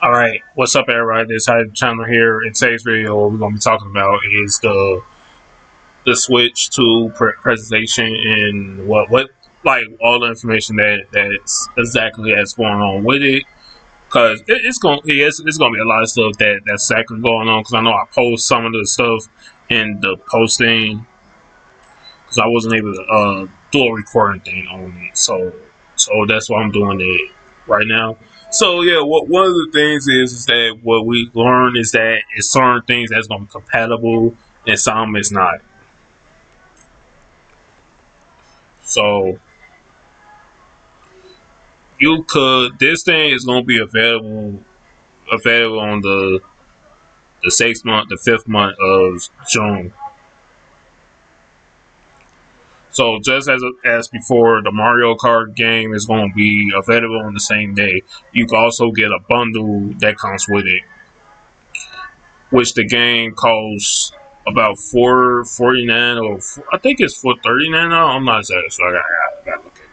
All right, what's up, everybody? This Hyde Channel here. In today's video, what we're going to be talking about is the switch to presentation and what like all the information that's exactly that's going on with it. Cause it's going to be a lot of stuff that's exactly going on. Cause I know I post some of the stuff in the posting because I wasn't able to do a recording thing on it. So that's why I'm doing it right now. So yeah, what one of the things is that what we learn is that it's certain things that's gonna be compatible and some is not. So you could this thing is gonna be available on the 6th month, the 5th month of June. So just as before, the Mario Kart game is going to be available on the same day. You can also get a bundle that comes with it, which the game costs about $4.49 or I think it's $4.39 now. I'm not exactly sure. I got to look at it.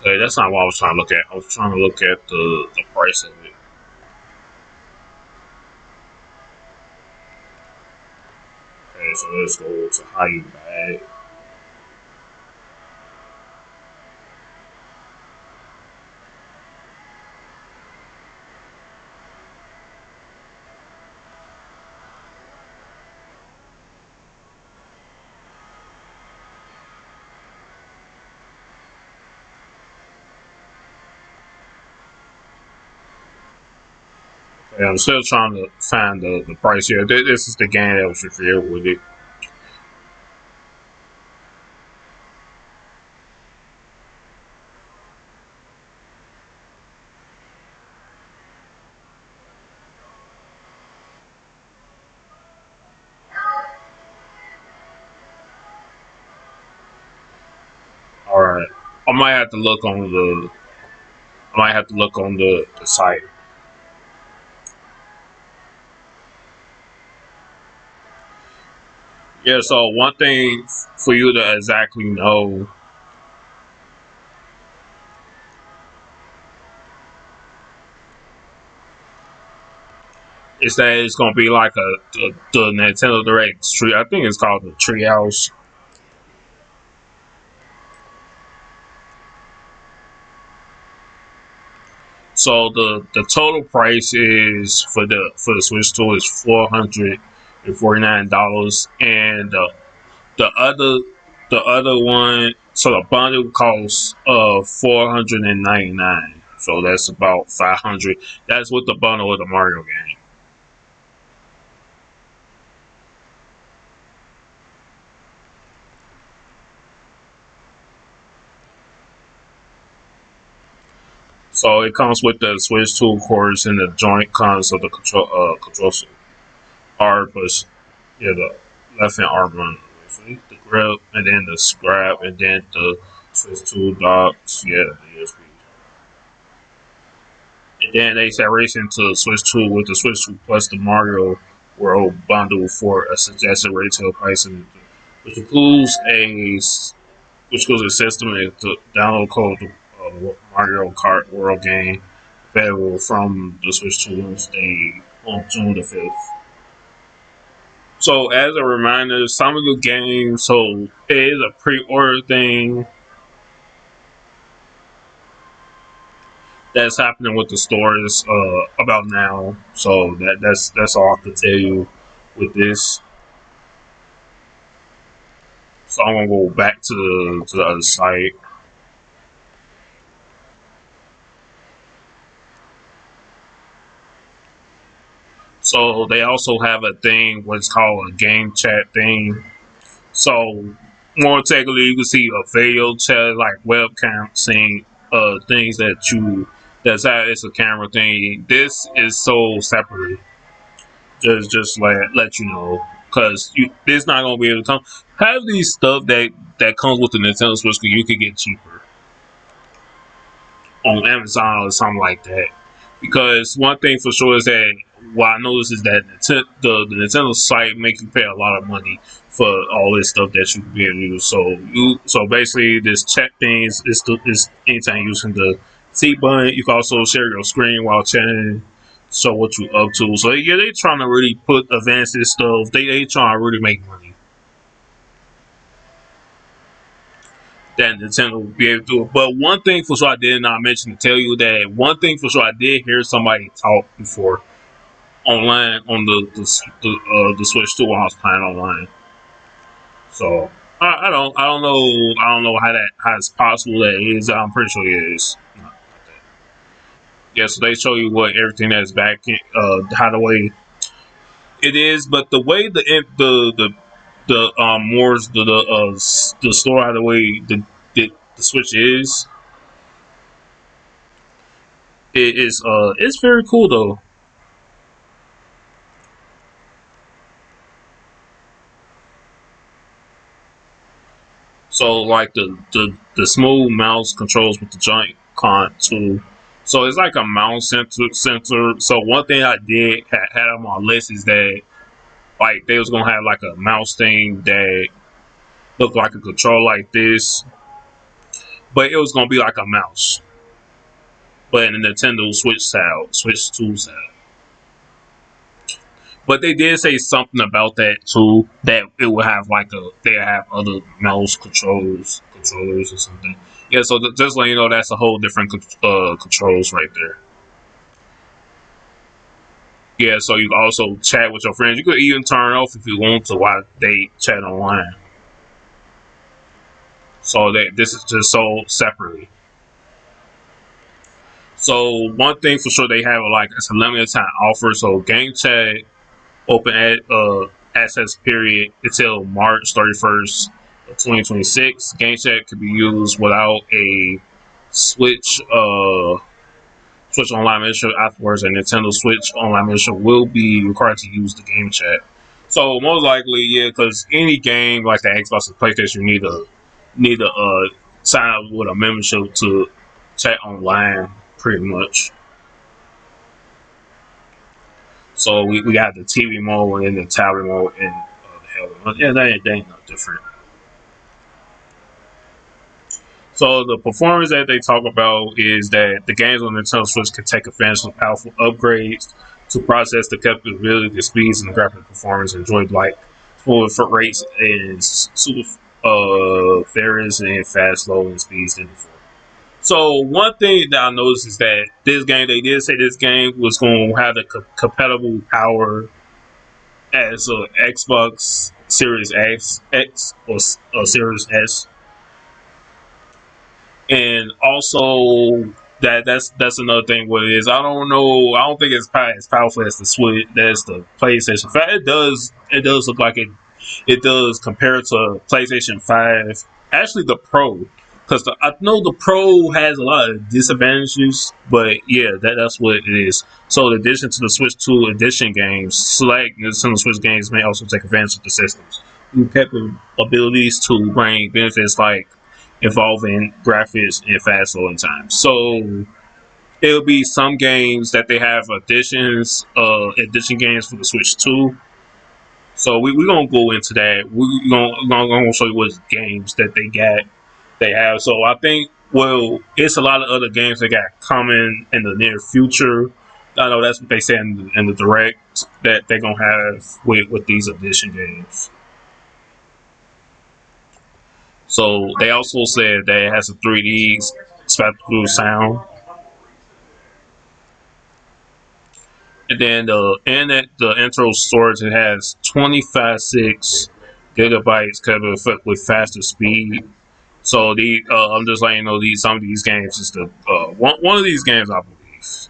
Okay, that's not what I was trying to look at. I was trying to look at the price of it. Okay, so let's go to how you buy it. Okay, I'm still trying to find the price here. This is the game that was revealed with it. All right, I might have to look on the I might have to look on the site. Yeah, so one thing for you to exactly know is that it's gonna be like the Nintendo Direct tree. I think it's called the Treehouse. So the total price is for the Switch 2 is $449, and the other one, so the bundle costs $499. So that's about 500. That's with the bundle of the Mario game. So it comes with the Switch 2 course and the joint comes of the control R plus yeah the left hand R button. So the grip and then the scrap and then the Switch 2 docks, yeah, the USB. And then they separate into Switch 2 with the Switch 2 plus the Mario World bundle for a suggested retail pricing, which includes a system and the download code Mario Kart World game available from the Switch 2 Wednesday on June the 5th. So as a reminder, some of the games, so it is a pre-order thing that's happening with the stores about now. So that's all I can tell you with this. So I'm gonna go back to the other site. So they also have a thing what's called a game chat thing. So more technically, you can see a video chat like webcam seeing things that's how it's a camera thing. This is sold separately. Just let you know because it's not gonna be able to come have these stuff that comes with the Nintendo Switch. You could get cheaper on Amazon or something like that. Because one thing for sure is that what I noticed is that the Nintendo site makes you pay a lot of money for all this stuff that you can be able to use. So basically, this chat thing is anytime using the C button. You can also share your screen while chatting, show what you up to. So yeah, they trying to really put advanced this stuff. They trying to really make money. That Nintendo will be able to do it. But one thing for sure I did not mention to tell you that one thing for sure I did hear somebody talk before online on the Switch 2 when I was playing online. So I don't know how it's possible that it is. I'm pretty sure it is. Yeah, so they show you what everything that's back in, how the way it is, but the way the more the store how the way the Switch is, it is it's very cool though. So like the smooth mouse controls with the giant con too. So it's like a mouse sensor. So one thing I did had on my list is that like they was gonna have like a mouse thing that looked like a control like this, but it was gonna be like a mouse, but in the Nintendo Switch style, Switch 2 style. But they did say something about that too, that it will have like they have other mouse controllers or something. Yeah, so just let you know that's a whole different controls right there. Yeah, so you can also chat with your friends. You could even turn off if you want to while they chat online. So that this is just sold separately. So one thing for sure they have like it's a limited time offer. So game chat open at access period until March 31st, 2026. Game chat could be used without a Switch Switch Online membership afterwards, and Nintendo Switch Online membership will be required to use the game chat. So most likely, yeah, because any game like the Xbox and PlayStation, you need to sign up with a membership to chat online, pretty much. So we got the TV mode and the tablet mode and the hell, yeah, they ain't no different. So the performance that they talk about is that the games on Nintendo Switch can take advantage of powerful upgrades to process the capability, the speeds, and the graphic performance enjoyed like full foot rates and super various and fast loading speeds than before. So one thing that I noticed is that this game, they did say this game was going to have the compatible power as a Xbox Series X or Series S, and also that's another thing. What it is, I don't know. I don't think it's probably as powerful as the Switch. That's the PlayStation 5. It does look like it does compared to PlayStation 5. Actually, the Pro, because I know the Pro has a lot of disadvantages, but yeah, that's what it is. So, in addition to the Switch 2 edition games, select Nintendo Switch games may also take advantage of the system's new capabilities to bring benefits like involving graphics and fast loading times. So it'll be some games that they have edition games for the Switch 2. So we're gonna go into that. We're gonna show you what games that they have. So I think it's a lot of other games that got coming in the near future. I know that's what they said in the direct that they're gonna have with these edition games. So they also said that it has a 3D spectacle sound, and then the intro storage it has 256 gigabytes covered with faster speed. So I'm just letting you know these some of these games is the one of these games I believe.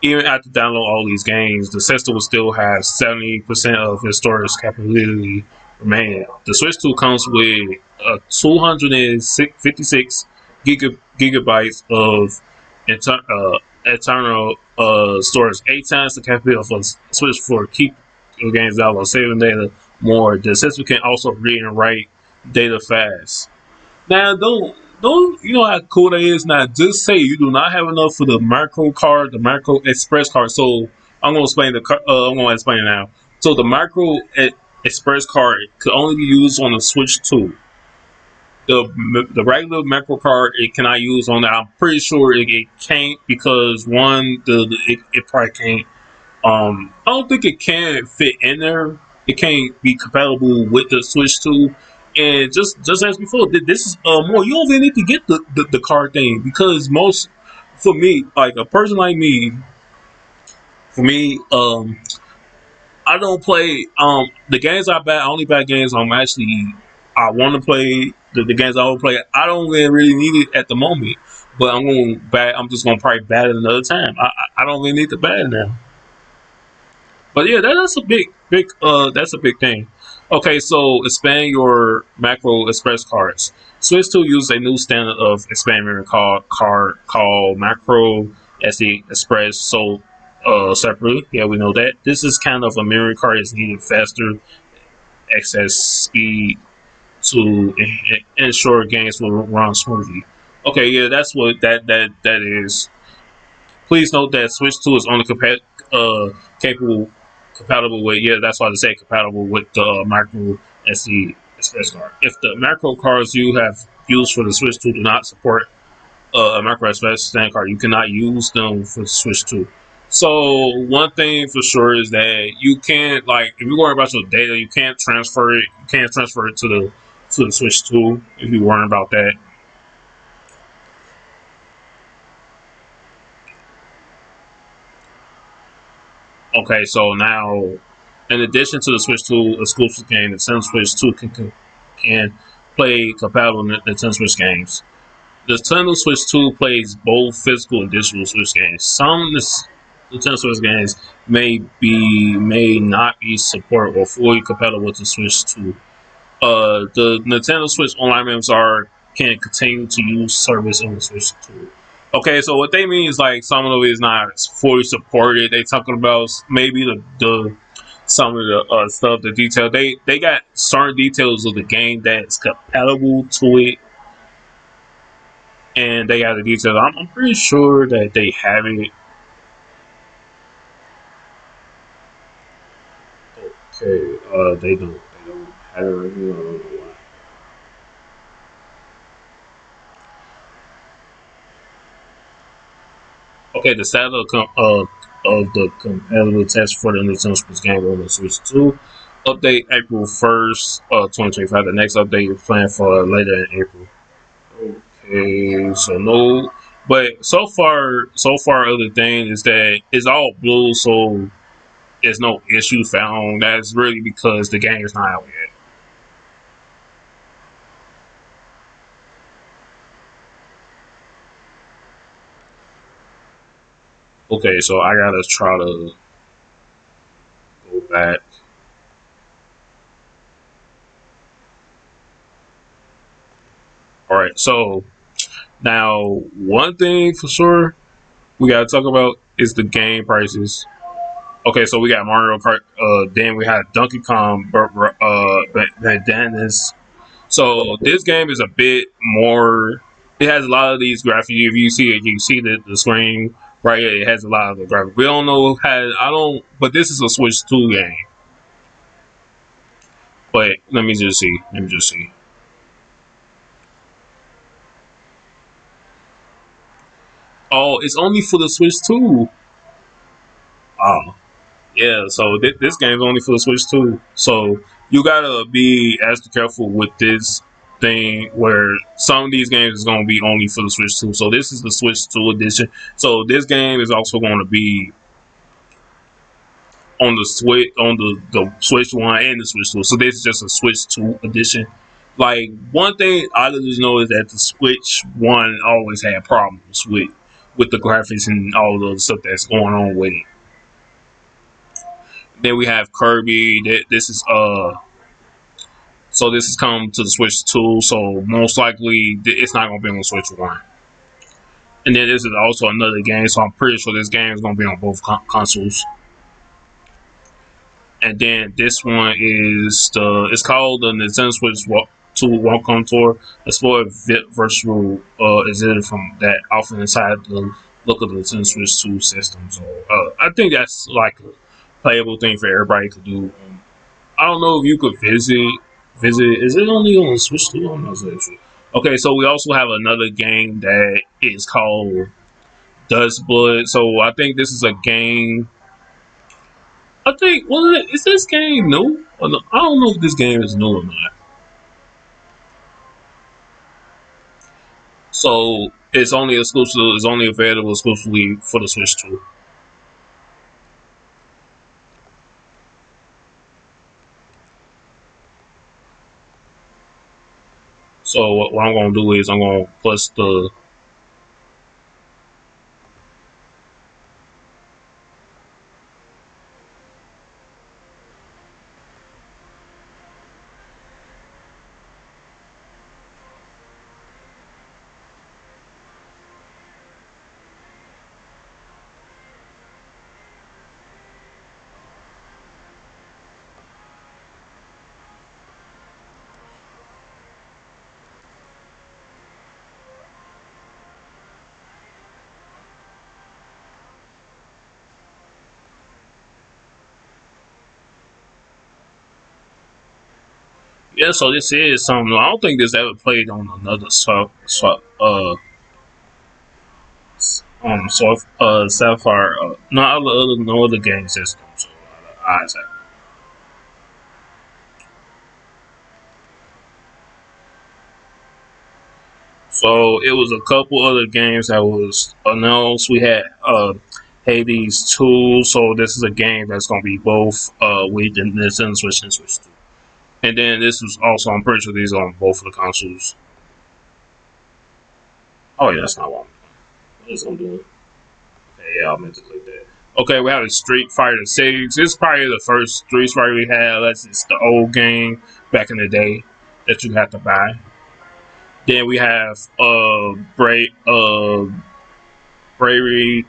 Even after download all these games, the system will still have 70% of its storage capability remaining. The Switch 2 comes with 256 gigabytes of internal storage, 8 times the capability of a Switch 4. Keep your games download, saving data more. The system can also read and write data fast. Now, don't don't you know how cool that is? Now, just say you do not have enough for the macro card, the macro express card. So I'm gonna explain I'm gonna explain it now. So the express card could only be used on the Switch 2. The regular macro card it cannot use on that. I'm pretty sure it can't because one it probably can't. I don't think it can fit in there. It can't be compatible with the Switch 2. And just as before, this is more. You don't even need to get the card thing because most for me, like a person like me, for me, I don't play the games I buy. I only buy games I want to play. The games I want to play, I don't really need it at the moment. But I'm just gonna probably buy it another time. I don't really need to buy it now. But yeah, that's a that's a big thing. Okay, so expand your macro express cards. Switch 2 uses a new standard of expand memory called macro SD express. So separately, yeah, we know that this is kind of a memory card is needed faster access speed to ensure games will run smoothly. Okay, yeah, that's what that is. Please note that Switch 2 is only capable compatible with that's why they say compatible with the micro SD express card. If the macro cards you have used for the Switch 2 do not support a micro express stand card, you cannot use them for the Switch 2. So one thing for sure is that you can't like if you worry about your data, you can't transfer it. You can't transfer it to the Switch 2 if you worry about that. Okay, so now, in addition to the Switch 2 exclusive game, the Nintendo Switch 2 can play compatible Nintendo Switch games. The Nintendo Switch 2 plays both physical and digital Switch games. Some Nintendo Switch games may not be supported or fully compatible with the Switch 2. The Nintendo Switch online games can continue to use service on the Switch 2. Okay, so what they mean is like some of it is not fully supported. They talking about maybe the some of the stuff, the detail. They got certain details of the game that's compatible to it, and they got the details. I'm pretty sure that they have it. Okay, they don't have it right here. I don't know why. Okay, the status of the compatible test for the Nintendo Switch game on the Switch 2 update April 1st, 2025. The next update is planned for later in April. Okay, so no, but so far, other thing is that it's all blue, so there's no issue found. That's really because the game is not out yet. Okay, so I gotta try to go back. All right, so now one thing for sure we gotta talk about is the game prices. Okay, so we got Mario Kart. Then we had Donkey Kong. Bandanas. So this game is a bit more. It has a lot of these graphics. If you see it, you see the screen right here. It has a lot of the graphics. We don't know how. I don't. But this is a Switch 2 game. But let me just see. Let me just see. Oh, it's only for the Switch 2. Oh, yeah. So this game is only for the Switch 2. So you gotta be extra careful with this thing where some of these games is gonna be only for the Switch 2. So this is the Switch 2 edition. So this game is also going to be on the Switch One and the Switch Two. So this is just a Switch 2 edition. Like one thing I just know is that the Switch One always had problems with the graphics and all the stuff that's going on with it. Then we have Kirby. This is so this is coming to the Switch 2. So most likely it's not gonna be on the Switch One. And then this is also another game. So I'm pretty sure this game is gonna be on both consoles. And then this one is it's called the Nintendo Switch 2 Welcome Tour. Explore virtual exhibit from that often inside the look of the Nintendo Switch 2 system. So I think that's like a playable thing for everybody to do. I don't know if you could visit. Is it only on Switch 2? I'm not so sure. Okay, so we also have another game that is called Dust Blood. So I think this is a game. I think is this game new? Or no? I don't know if this game is new or not. So it's only exclusive. It's only available exclusively for the Switch 2. So what I'm gonna do is I'm gonna plus the. Yeah, so this is something. I don't think this ever played on another Sapphire. No other game system. So Isaac. So it was a couple other games that was announced. We had Hades 2. So this is a game that's gonna be both with the Nintendo Switch and Switch 2. And then this was also, I'm pretty sure these are on both of the consoles. Oh yeah, that's not what I'm doing. Okay, yeah, I meant to click that. Okay, we have a Street Fighter 6. This is probably the first Street Fighter we had. That's just the old game back in the day that you had to buy. Then we have Bravery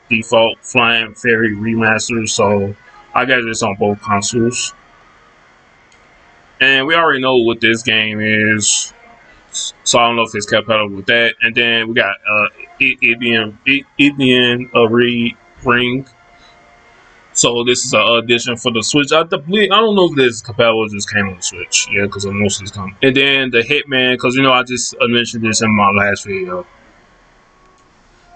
Default Flying Fairy Remaster. So I got this on both consoles. And we already know what this game is. So I don't know if it's compatible with that. And then we got Indian Ring. So this is an addition for the Switch. I don't know if this is compatible. Just came on the Switch. Yeah, because most of these come. And then the Hitman, because I just mentioned this in my last video.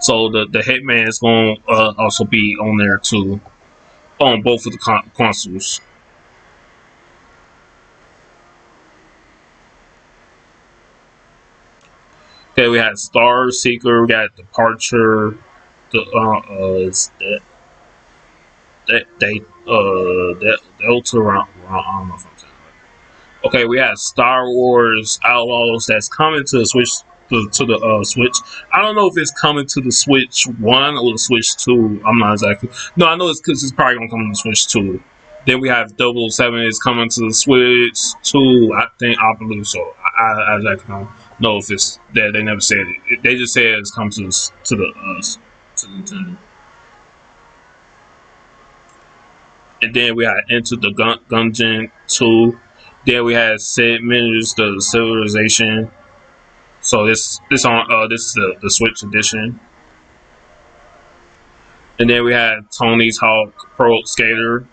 So the Hitman is going to also be on there too, on both of the consoles. Okay, we had Star Seeker, we got Departure, it's that Delta. I don't know if I'm saying it right. Okay, we had Star Wars Outlaws that's coming to the Switch. To the Switch. I don't know if it's coming to the Switch 1 or the Switch 2. I'm not exactly. No, I know it's because it's probably gonna come to the Switch 2. Then we have 007 is coming to the Switch 2. I believe so. I exactly don't know if it's that. They never said it. They just said it's coming to Nintendo. And then we had Into the Gungeon 2. Then we had Sid Meier's The Civilization. So this is the Switch edition. And then we had Tony's Hawk Pro Skater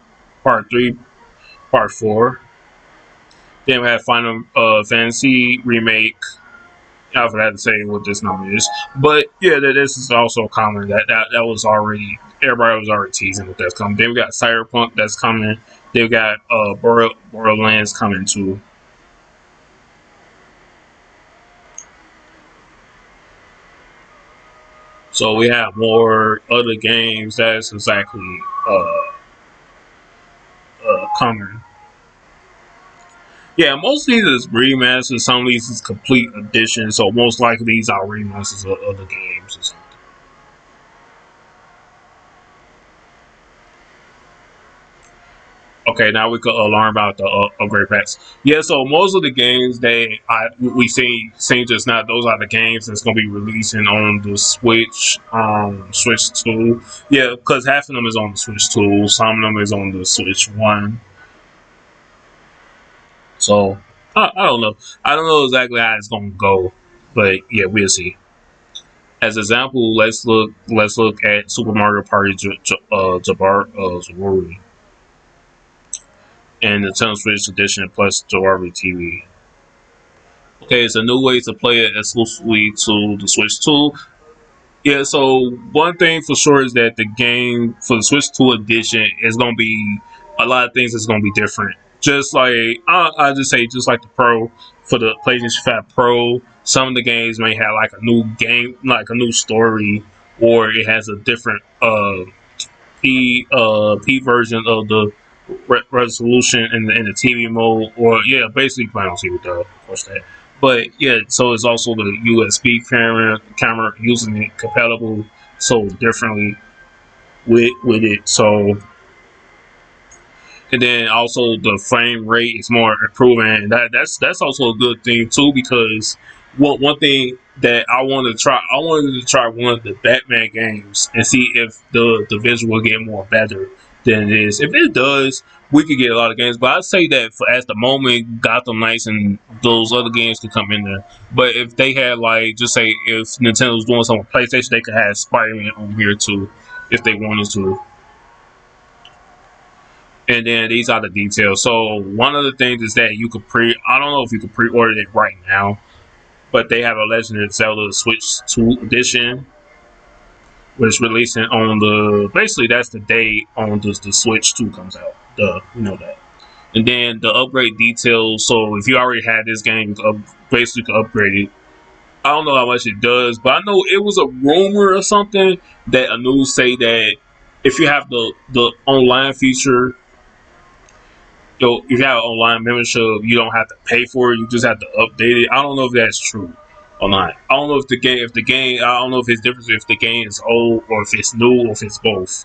Part 3, Part 4. Then we had Final Fantasy Remake. I forgot to say what this number is. But yeah, this is also common. That was already, everybody was already teasing what that's coming. Then we got Cyberpunk that's coming. Then we got Borderlands coming too. So we have more other games that's exactly coming. Yeah, most of these is remasters. Some of these is complete editions. So most likely these are remasters of other games or something. Okay, now we could learn about the upgrade packs. Yeah, so most of the games we seen just now, those are the games that's gonna be releasing on the Switch, Switch 2. Yeah, because half of them is on the Switch 2, some of them is on the Switch 1. So I don't know. I don't know exactly how it's gonna go, but yeah, we'll see. As example, let's look at Super Mario Party Jabari and the Nintendo Switch Edition plus Jabari TV. Okay, it's a new way to play it exclusively to the Switch 2. Yeah, so one thing for sure is that the game for the Switch 2 edition is going to be a lot of things is going to be different. Just like I just say, just like the Pro for the PlayStation 5 Pro, some of the games may have like a new game, like a new story, or it has a different P version of the resolution in the TV mode, or yeah, basically playing on TV, of course that. But yeah, so it's also the USB camera using it compatible so differently with it. So and then also the frame rate is more improving. That's also a good thing too because one thing that I wanted to try one of the Batman games and see if the visual will get more better than it is. If it does, we could get a lot of games. But I'd say that for at the moment, Gotham Knights and those other games could come in there. But if they had like just say if Nintendo's doing something with PlayStation, they could have Spider-Man on here too if they wanted to. And then these are the details. So one of the things is that you could I don't know if you could pre-order it right now, but they have a Legend of Zelda Switch 2 edition, which is releasing on basically that's the day on the Switch 2 comes out. You know that. And then the upgrade details. So if you already had this game, you could basically upgrade it. I don't know how much it does, but I know it was a rumor or something that a news say that if you have the online feature, if you have an online membership, you don't have to pay for it. You just have to update it. I don't know if that's true or not. I don't know I don't know if it's different if the game is old or if it's new or if it's both.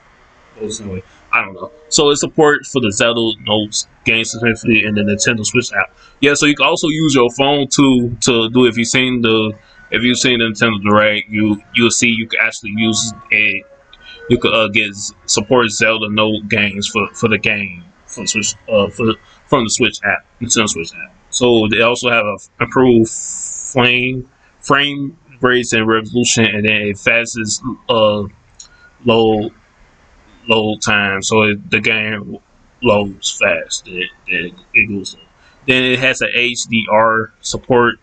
Personally, I don't know. So it's support for the Zelda Notes game specifically and the Nintendo Switch app. Yeah, so you can also use your phone to do. If you've seen the Nintendo Direct, you'll see you can actually use a you could get support Zelda Note games for the game from Switch from the Switch app, Nintendo Switch app. So they also have a improved frame rates and resolution, and then it fastest load load time, so the game loads fast. It goes. Then it has an HDR support,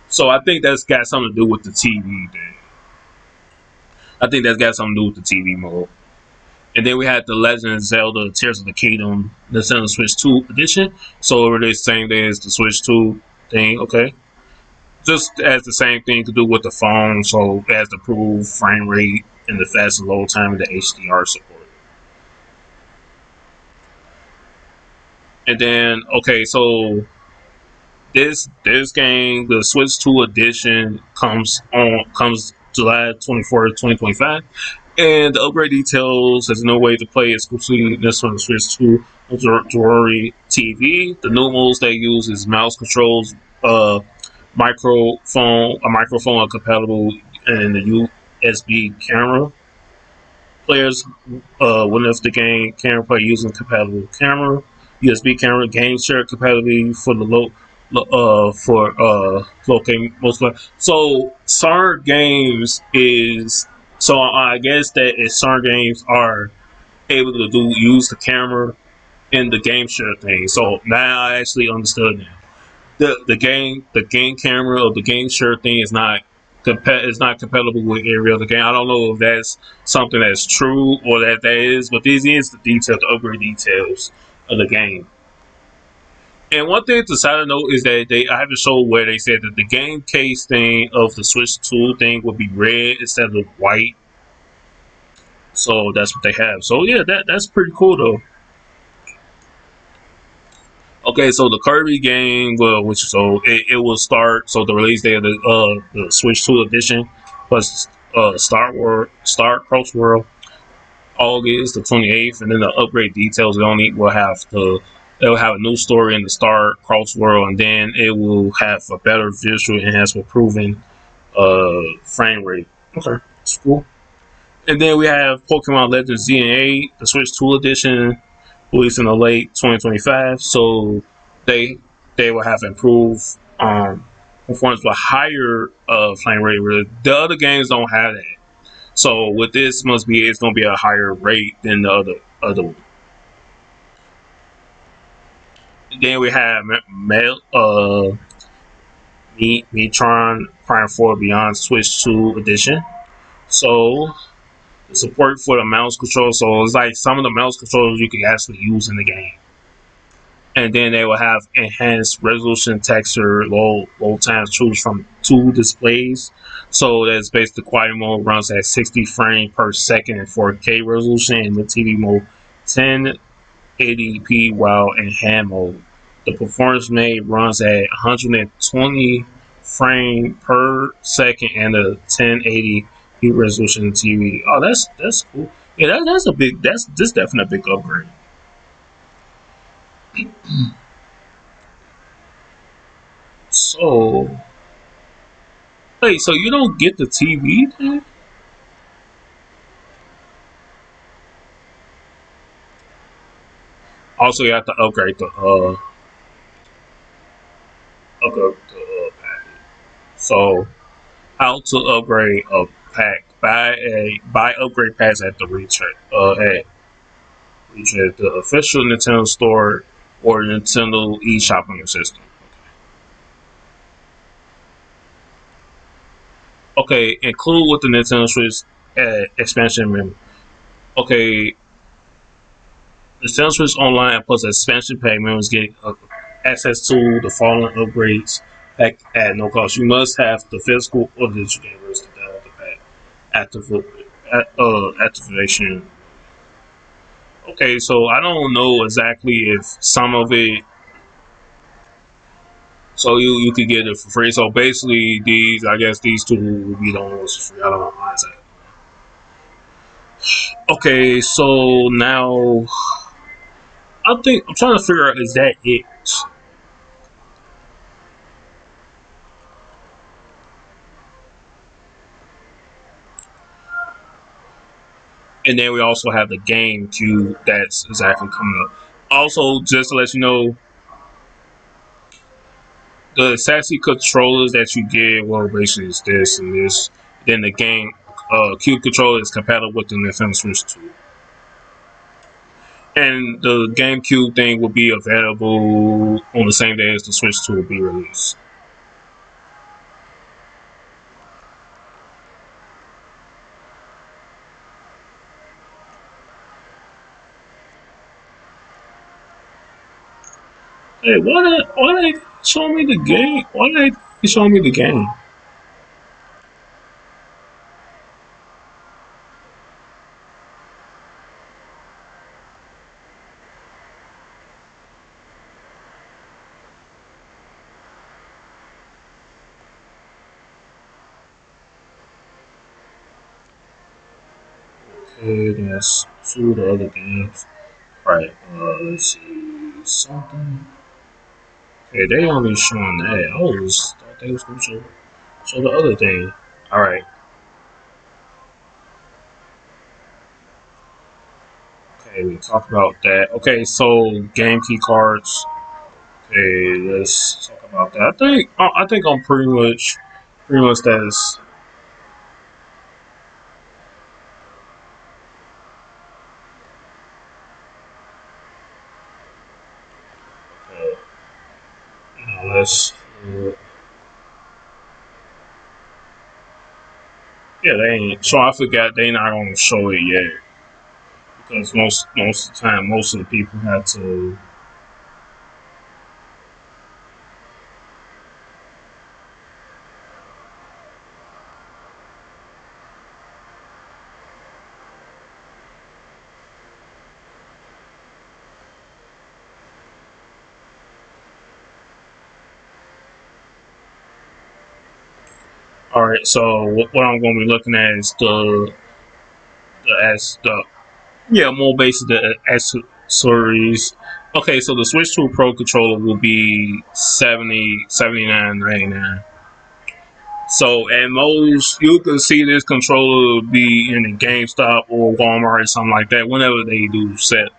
so I think that's got something to do with the TV thing. I think that's got something to do with the TV mode. And then we had the Legend of Zelda Tears of the Kingdom, the Nintendo Switch 2 edition. So it is the same thing as the Switch 2 thing, okay? Just as the same thing to do with the phone, so it has the improved frame rate and the fast load time and the HDR support. And then, okay, so this game, the Switch 2 edition, comes July 24th, 2025. And the upgrade details has no way to play exclusively this one Switch 2 Jabari TV. The new modes they use is mouse controls, a microphone are compatible, and the USB camera. Players will lift the game camera play using compatible camera, USB camera, game share compatibility for the locate most. So SAR games is so I guess that if SAR games are able to use the camera in the game share thing. So now I actually understood now. The game camera or the game share thing is not compatible with every other game. I don't know if that's something that's true or that is, but these is the upgrade details of the game. And one thing to side note is that I have a show where they said that the game case thing of the Switch 2 thing would be red instead of white. So that's what they have. So yeah, that's pretty cool though. Okay, so the Kirby game, it will start. So the release day of the Switch 2 edition plus Star Cross World August the 28th, and then the upgrade details it will have a new story in the Star Cross World, and then it will have a better visual enhancement, proven frame rate. Okay, that's cool. And then we have Pokemon Legends Z&A, the Switch 2 edition, released in the late 2025. So they they will have improved performance with higher frame rate. Where the other games don't have that. So with this, it's gonna be a higher rate than the other one. Then we have Metron Prime 4 Beyond Switch 2 Edition. So the support for the mouse control. So it's like some of the mouse controllers you can actually use in the game. And then they will have enhanced resolution, texture, low times choose from 2 displays. So that's basically quiet mode runs at 60 frames per second in 4K resolution, and the TV mode 1080p, while in hand mode the performance mode runs at 120 frame per second and a 1080p resolution TV. Oh, that's cool. Yeah, that's a big that's definitely a big upgrade. So wait, so you don't get the TV then? Also, you have to upgrade the package. So how to upgrade a pack? Buy upgrade packs at the at the official Nintendo store or Nintendo eShop on your system. Okay, include with the Nintendo Switch expansion menu. Okay, Nintendo Switch Online plus expansion pack members get access to the following upgrades pack at no cost. You must have the physical or digital gamers to download the pack. Activation. Okay, so I don't know exactly if some of it. So you could get it for free. So basically, I guess these two will be the only ones for free. I don't know how exactly. Okay, so now I'm trying to figure out, is that it? And then we also have the GameCube that's exactly coming up. Also, just to let you know, the sassy controllers that you get, well, basically it's this and this. Then the game Cube controller is compatible with the Nintendo Switch 2. And the GameCube thing will be available on the same day as the Switch 2 will be released. Hey, why they show me the game? Why they show me the game? Okay, that's two of the other games. Right, let's see something. Okay, they only showing that. I always thought they was gonna show the other thing. All right. Okay, we talked about that. Okay, so game key cards. Okay, let's talk about that. I think I'm pretty much that's uh, let's yeah, they ain't. So I forgot they not gonna show it yet because most of the time, most of the people had to. All right, so what I'm gonna be looking at is the yeah, more basic the accessories. Okay, so the Switch 2 Pro controller will be 79.99. So at most you can see this controller be in a GameStop or Walmart or something like that whenever they do sell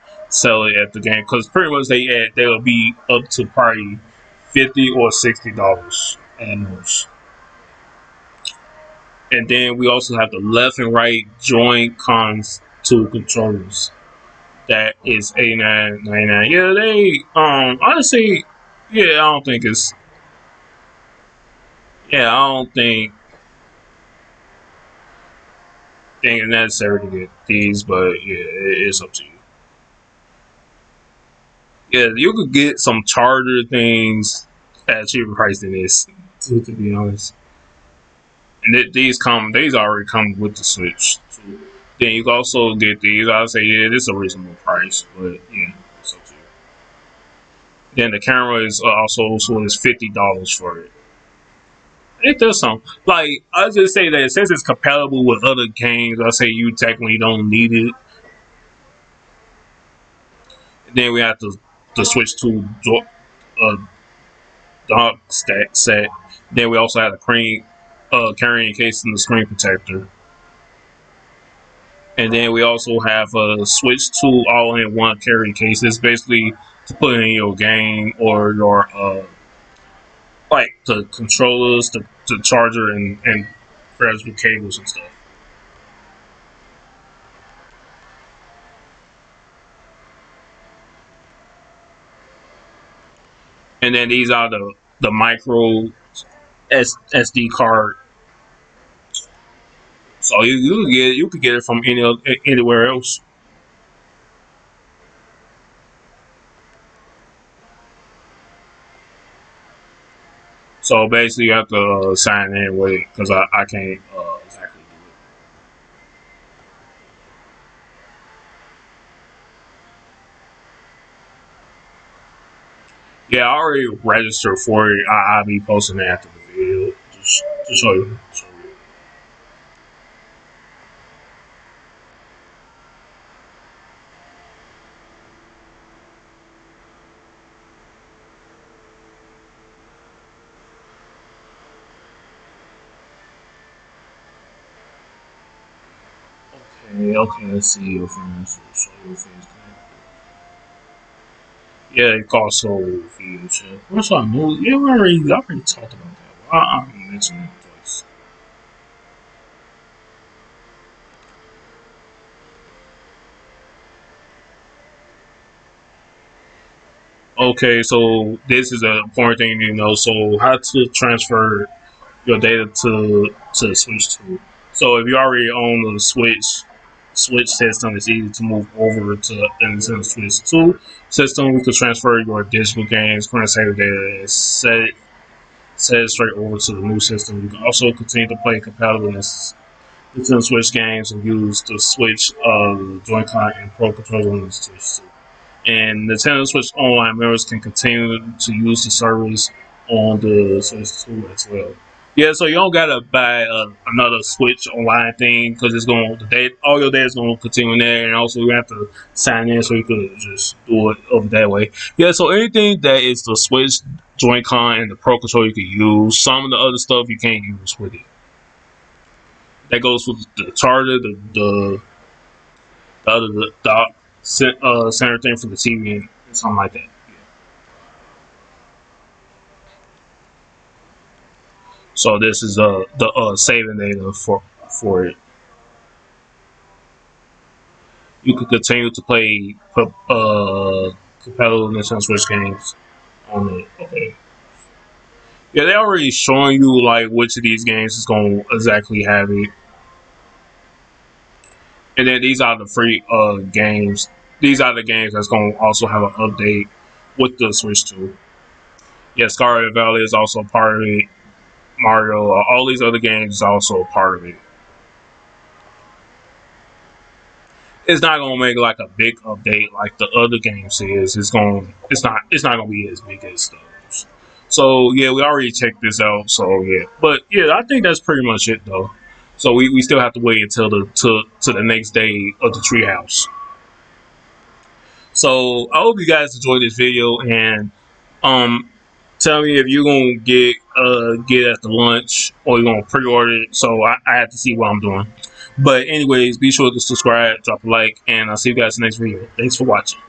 it at the game, because pretty much they'll be up to probably $50 or $60 at most. And then we also have the left and right Joy-Cons 2 controllers. That is $89.99. Yeah, they honestly, yeah, I don't think it's I don't think it's necessary to get these, but yeah, it's up to you. Yeah, you could get some charger things at a cheaper price than this, to be honest. And these already come with the Switch. Then you can also get these. I'll say, yeah, this is a reasonable price, but yeah, it's up to you. Then the camera is also is $50 for it. It does something. Like I just say that since it's compatible with other games, I say you technically don't need it. And then we have the Switch 2 uh, dock stack set. Then we also have the carrying case and the screen protector. And then we also have a Switch 2 all-in-one carry case. It's basically to put in your game or your like the controllers, the charger, and perhaps with cables and stuff. And then these are the micro SD card. So you could get it from anywhere else. So basically, you have to sign in with it because I can't exactly do it. Yeah, I already registered for it. I'll be posting it after the video just to show you. Okay, let's see your friends. Show your face. Yeah, it also video chat. What's our new? Yeah, I already talked about that. I'm mentioning it twice. Okay, so this is an important thing you know. So how to transfer your data to the Switch 2. So if you already own the Switch system, it's easy to move over to the Nintendo Switch 2 system. We can transfer your digital games, current save data, and set it straight over to the new system. You can also continue to play compatible Nintendo Switch games and use the Switch Joy-Con and Pro controller on the Switch 2. And Nintendo Switch Online members can continue to use the service on the Switch 2 as well. Yeah, so you don't gotta buy another Switch Online thing because it's going the date. All your data is going to continue in there, and also you have to sign in so you could just do it over that way. Yeah, so anything that is the Switch Joy-Con and the Pro controller you can use. Some of the other stuff you can't use with it. That goes with the charger, the other dock center thing for the TV and something like that. Yeah. So this is the saving data for it. You can continue to play competitive Nintendo Switch games on it. Okay. Yeah, they already showing you like which of these games is going to exactly have it. And then these are the free games. These are the games that's going to also have an update with the Switch 2. Yeah, Scarlet Valley is also part of it. Mario, all these other games is also part of it. It's not gonna make like a big update like the other games is. It's not gonna be as big as those. So yeah, we already checked this out. So yeah, but yeah, I think that's pretty much it though. So we still have to wait until to the next day of the treehouse. So I hope you guys enjoyed this video and um tell me if you're gonna get at the lunch or you're gonna pre-order it. So I have to see what I'm doing. But anyways, be sure to subscribe, drop a like, and I'll see you guys in the next video. Thanks for watching.